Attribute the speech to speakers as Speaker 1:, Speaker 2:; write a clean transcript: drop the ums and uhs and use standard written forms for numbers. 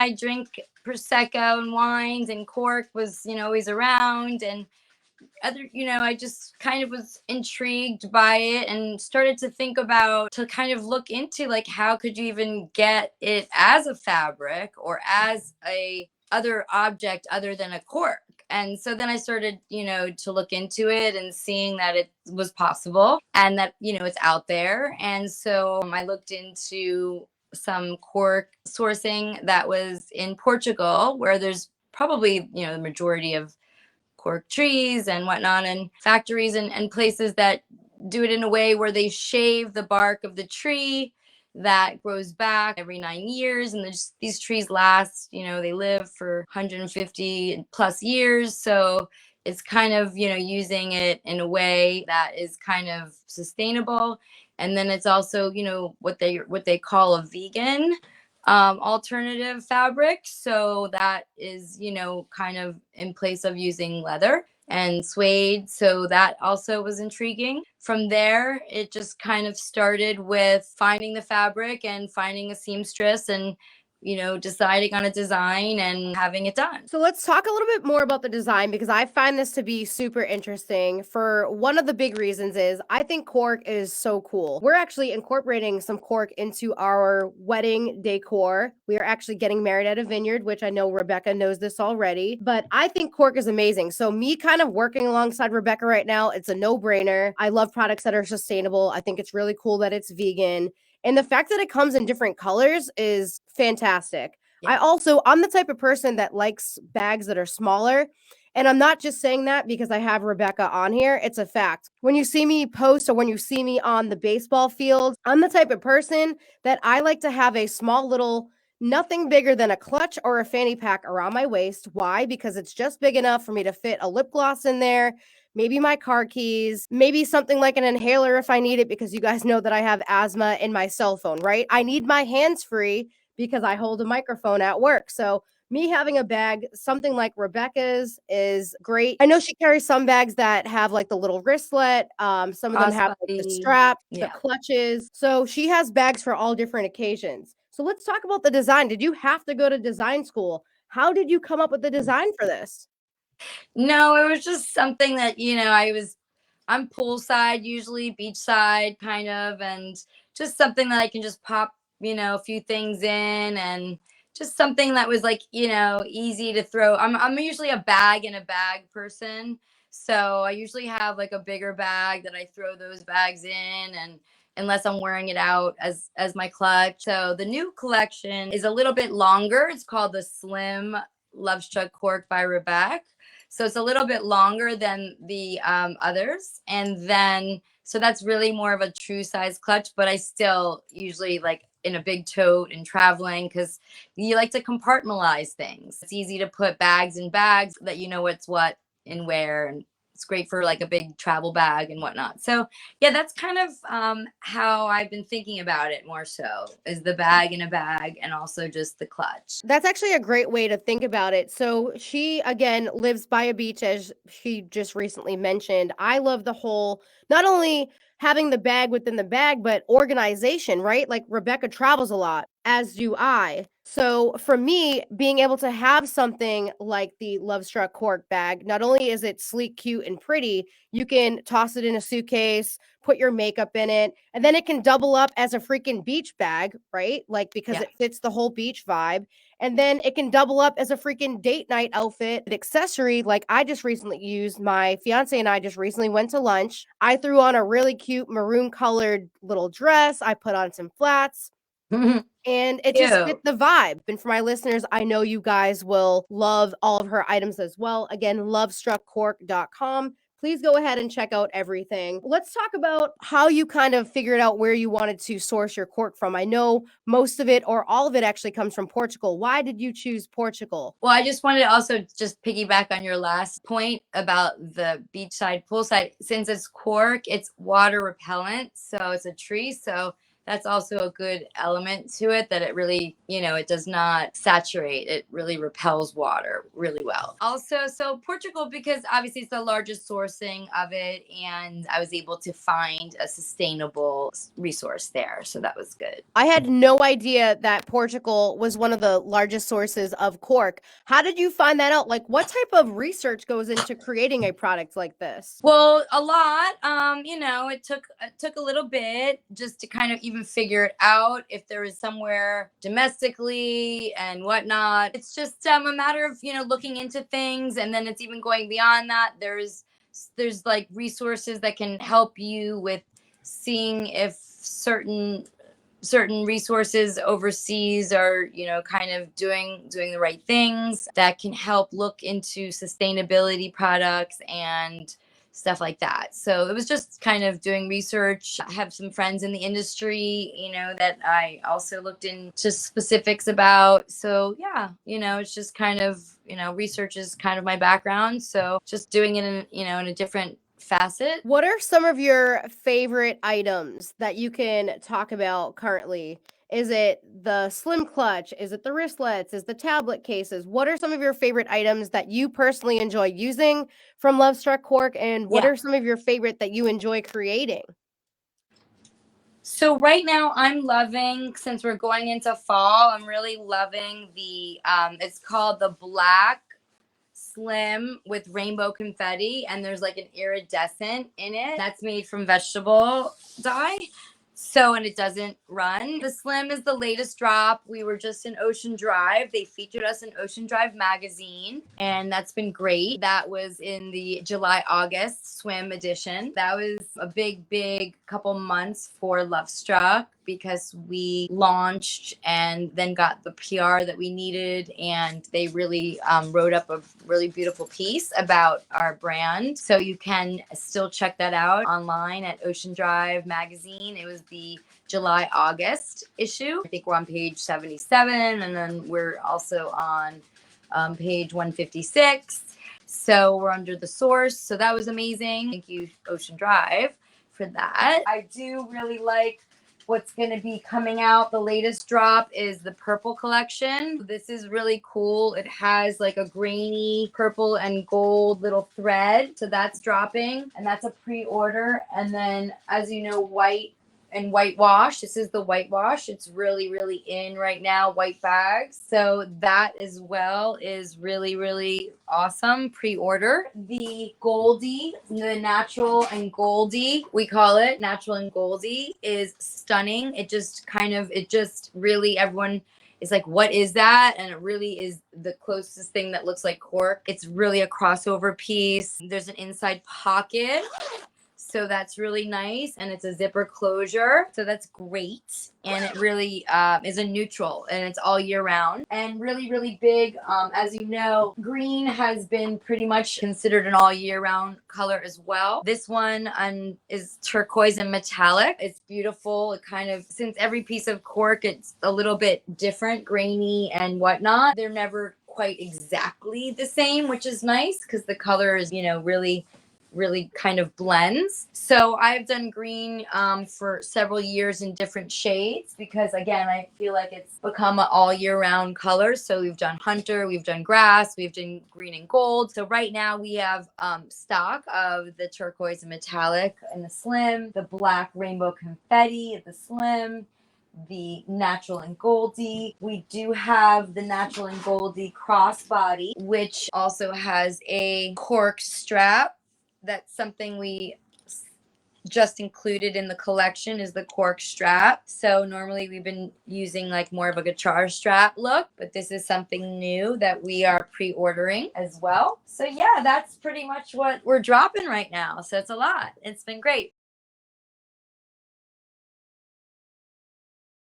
Speaker 1: I drink Prosecco and wines, and cork was, always around. And I just kind of was intrigued by it and started to think about to kind of look into like how could you even get it as a fabric or as a other object other than a cork. And so then I started, to look into it and seeing that it was possible and that, it's out there. And so I looked into some cork sourcing that was in Portugal, where there's probably, the majority of cork trees and whatnot, and factories and places that do it in a way where they shave the bark of the tree that grows back every 9 years. And these trees last, they live for 150 plus years. So it's kind of, using it in a way that is kind of sustainable. And then it's also, what they call a vegan alternative fabric. So that is, kind of in place of using leather and suede. So that also was intriguing. From there, it just kind of started with finding the fabric and finding a seamstress and deciding on a design and having it done.
Speaker 2: So let's talk a little bit more about the design, because I find this to be super interesting. For one of the big reasons is I think cork is so cool. We're actually incorporating some cork into our wedding decor. We are actually getting married at a vineyard, which I know Rebecca knows this already, but I think cork is amazing. So me kind of working alongside Rebecca right now, it's a no-brainer. I love products that are sustainable. I think it's really cool that it's vegan. And the fact that it comes in different colors is fantastic.
Speaker 1: Yeah.
Speaker 2: I'm the type of person that likes bags that are smaller. And I'm not just saying that because I have Rebecca on here. It's a fact. When you see me post or when you see me on the baseball field, I'm the type of person that I like to have a small little, nothing bigger than a clutch or a fanny pack around my waist. Why? Because it's just big enough for me to fit a lip gloss in there, maybe my car keys, maybe something like an inhaler if I need it, because you guys know that I have asthma, in my cell phone, right? I need my hands free because I hold a microphone at work. So me having a bag, something like Rebecca's, is great. I know she carries some bags that have like the little wristlet. Some of them have like the strap, the clutches. So she has bags for all different occasions. So let's talk about the design. Did you have to go to design school? How did you come up with the design for this?
Speaker 1: No, it was just something that, I'm poolside, usually beachside kind of, and just something that I can just pop, a few things in, and just something that was like, easy to throw. I'm usually a bag in a bag person. So I usually have like a bigger bag that I throw those bags in, and unless I'm wearing it out as my clutch. So the new collection is a little bit longer. It's called the Slim LoveStruck Cork by Rebecca. So it's a little bit longer than the others. And then, so that's really more of a true size clutch, but I still usually like in a big tote and traveling, because you like to compartmentalize things. It's easy to put bags in bags that you know what's what and where. And it's great for like a big travel bag and whatnot. So yeah, that's kind of how I've been thinking about it more so, is the bag in a bag and also just the clutch.
Speaker 2: That's actually a great way to think about it. So she, again, lives by a beach, as she just recently mentioned. I love the whole, not only having the bag within the bag, but organization, right? Like Rebecca travels a lot, as do I. So for me, being able to have something like the LoveStruck Cork bag, not only is it sleek, cute, and pretty, you can toss it in a suitcase, put your makeup in it, and then it can double up as a freaking beach bag, right? Like, because it fits the whole beach vibe. And then it can double up as a freaking date night outfit, an accessory. Like, I just recently used, my fiance and I just recently went to lunch. I threw on a really cute maroon colored little dress. I put on some flats. And it just fit the vibe. And for my listeners, I know you guys will love all of her items as well. Again, lovestruckcork.com. Please go ahead and check out everything. Let's talk about how you kind of figured out where you wanted to source your cork from. I know most of it, or all of it, actually comes from Portugal. Why did you choose Portugal?
Speaker 1: Well, I just wanted to also just piggyback on your last point about the beachside, poolside. Since it's cork, it's water repellent. So it's a tree. So that's also a good element to it, that it really, it does not saturate. It really repels water really well. Also, so Portugal, because obviously it's the largest sourcing of it, and I was able to find a sustainable resource there. So that was good.
Speaker 2: I had no idea that Portugal was one of the largest sources of cork. How did you find that out? Like, what type of research goes into creating a product like this?
Speaker 1: Well, a lot. It took a little bit just to kind of even figure it out, if there was somewhere domestically and whatnot. It's just a matter of looking into things, and then it's even going beyond that. There's like resources that can help you with seeing if certain resources overseas are kind of doing the right things, that can help look into sustainability products and stuff like that. So it was just kind of doing research. I have some friends in the industry, that I also looked into specifics about. So yeah, it's just kind of, research is kind of my background. So just doing it in a different facet.
Speaker 2: What are some of your favorite items that you can talk about currently? Is it the slim clutch? Is it the wristlets? Is the tablet cases? What are some of your favorite items that you personally enjoy using from LoveStruck Cork? And what
Speaker 1: Yeah.
Speaker 2: are some of your favorite that you enjoy creating?
Speaker 1: So right now I'm loving, since we're going into fall, I'm really loving it's called the Black Slim with rainbow confetti, and there's like an iridescent in it that's made from vegetable dye. So, and it doesn't run. The Slim is the latest drop. We were just in Ocean Drive. They featured us in Ocean Drive magazine, and that's been great. That was in the July-August swim edition. That was a big couple months for LoveStruck, because we launched and then got the PR that we needed, and they really wrote up a really beautiful piece about our brand. So you can still check that out online at Ocean Drive magazine. It was the July-August issue. I think we're on page 77, and then we're also on page 156. So we're under the source. So that was amazing. Thank you, Ocean Drive, for that. I do really like what's going to be coming out. The latest drop is the purple collection. This is really cool. It has like a grainy purple and gold little thread. So that's dropping, and that's a pre-order. And then, as you know, white and whitewash. This is the whitewash. It's really in right now, white bags. So that as well is really awesome. Pre-order. The Goldie, the natural and Goldie, we call it natural and Goldie, is stunning. It just really, everyone is like, what is that? And it really is the closest thing that looks like cork. It's really a crossover piece. There's an inside pocket, so that's really nice, and it's a zipper closure, so that's great. And it really is a neutral, and it's all year round, and really big. As you know, green has been pretty much considered an all year round color as well. This one is turquoise and metallic. It's beautiful. It kind of, since every piece of cork, it's a little bit different, grainy and whatnot. They're never quite exactly the same, which is nice, because the color is, really kind of blends. So I've done green for several years in different shades, because again, I feel like it's become an all year round color. So we've done hunter, we've done grass, we've done green and gold. So right now we have stock of the turquoise and metallic and the slim, the black rainbow confetti at the slim, the natural and Goldie. We do have the natural and Goldie crossbody, which also has a cork strap. That's something we just included in the collection, is the cork strap. So normally we've been using like more of a guitar strap look, but this is something new that we are pre-ordering as well. So yeah, that's pretty much what we're dropping right now. So it's a lot. It's been great.